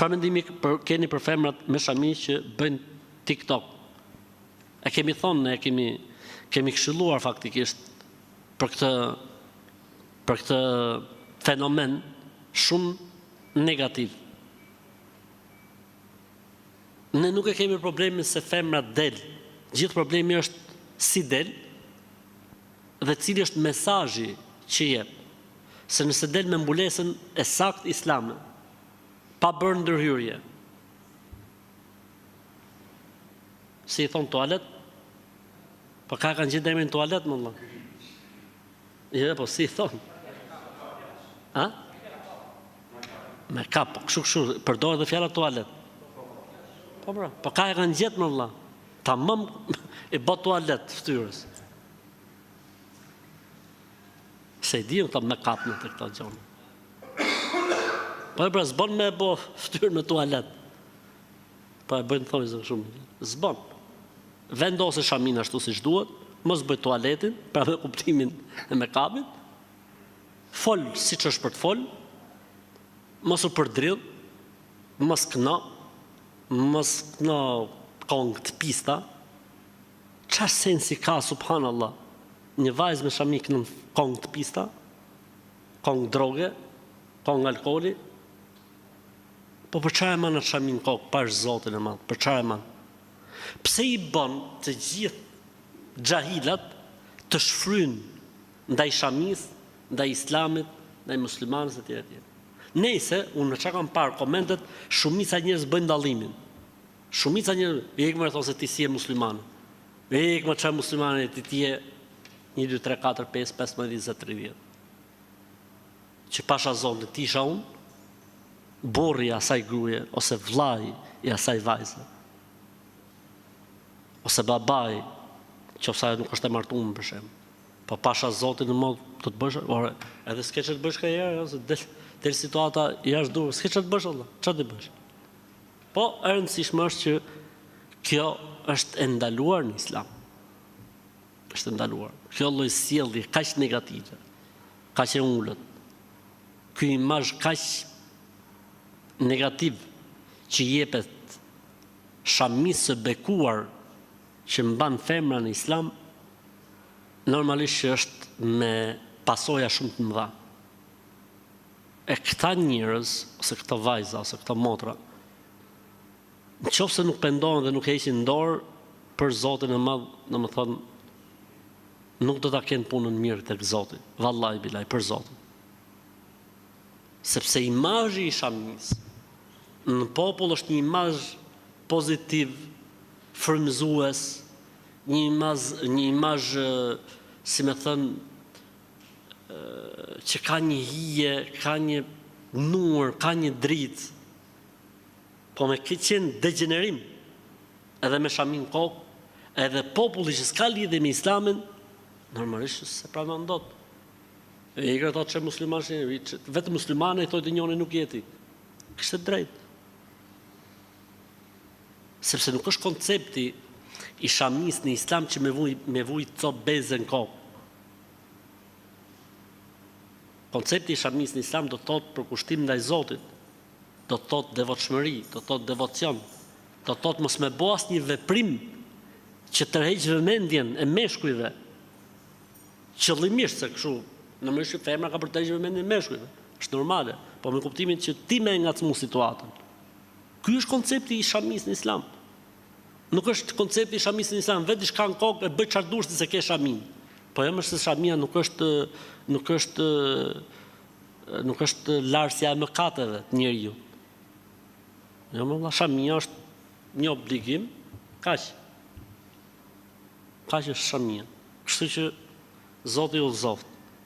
Çfarë mendimi keni për femrat me shami që bëjnë TikTok? E kemi thonë, kemi këshilluar faktikisht për këtë fenomen shumë negativ. Ne nuk e kemi problemin se femrat del. Gjithë problemi është si del dhe cili është mesazhi që jep. Se nëse del me mbulesën e saktë islame, pa bërë ndërhyrje. Si i thonë toalet? Po ka kanë gjithë emrin toalet, më Allah? Jo, po si i thonë? A? Me ka, po kështu, përdojë dhe fjala toalet. Po bra, po ka e kanë gjithë, më Allah? Ta mëm e bo toalet ftyrës. Se i dijem këta me kapnë të këta gjonë. Po e bra, zbon me bo ftyrë në toalet. Po e bëjnë thonjë zë shumë. Zbon. Vendose shamin ashtu si shduhet, mos bëj toaletin, pra me kuptimin e me kapit, fol si që është për të fol, mos u përdrill, mos këno kongë të pista, qa sensi ka, subhanallah, një vajzë me shami kënë kongë të pista, kongë droge, kongë alkoholi, po për qa e manë atë shamin kokë, pa është zotin e manë, për qa e manë? Pse i bon të gjithë gjahilat të shfryn ndaj shamis, ndaj islamit, ndaj muslimanës e tjere tjere. Nejse, unë në që kam parë komentet, shumica njërës bëjnë dallimin. Shumica njërës, e ikë më e thonë se ti si e muslimanë. E ikë më që e muslimanë e ti je 1, 2, 3, 4, 5, 15, 20, 30. Që pasha zonë të tisha unë, borri asaj gruje, ose vlaj i asaj vajzë. Ose babaj, që osaj nuk është e martumë për shemë. Po pasha zotin në modë të të bësh, edhe s'ke që të bësh ka jere, ose del situata jashtë duhe, s'ke që të bësh, Allah, që të bësh? Po, e rëndësishme është që kjo është endaluar në islam. është ndaluar. Kjo lloj sjellje kaq negative, kaq e ullët, ky imazh kaq negativ që jepet shamisë së bekuar që mban femra në islam, normalisht që është me pasoja shumë të mëdha. E këta njerëz, ose këta vajza, ose këta motra, nëse nuk pendohen dhe nuk heqin dorë për Zotin e Madh, domethënë nuk do ta kenë punën mirë tek Zoti, vallahi bilaj për Zotin. Sepse imazhi i shamis në popull është një imazh pozitiv, frymëzues, një imazh, si me thënë, që ka një hije, ka një nur, ka një dritë, po me këtë qenë degenerim, edhe me shamin kokë, edhe populli që s'ka lidhje me islamin, normalisht se pranon dot. E i ka thotë që musliman, vetë muslimane i thotë njëri nuk jeti. Kështë drejt. Sepse nuk është koncepti i shamis në islam që me vuj cop beze në kokë. Koncepti i shamis në islam do të thotë përkushtim ndaj Zotit, do të thotë devotshmëri, do të thotë devocion, do të thotë mos me bo asnjë veprim që tërheq vëmendjen e meshkujve, qëllimisht se kështu, normalisht femra ka për të tërhequr vëmendjen e meshkujve, është normale, po me kuptimin që ti më ngacmu situatën. Ky është koncepti i shamis në islam. Nuk është koncepti i shamis në islam, vetë diçka në kokë e bëj çfarë dush se ke shamin. Po jam se shamia nuk është larsja e mëkateve të njeriu. Jo, më shamia është një obligim, kaq. Kaq është shamia. Kështu që Zoti u udhëzoft.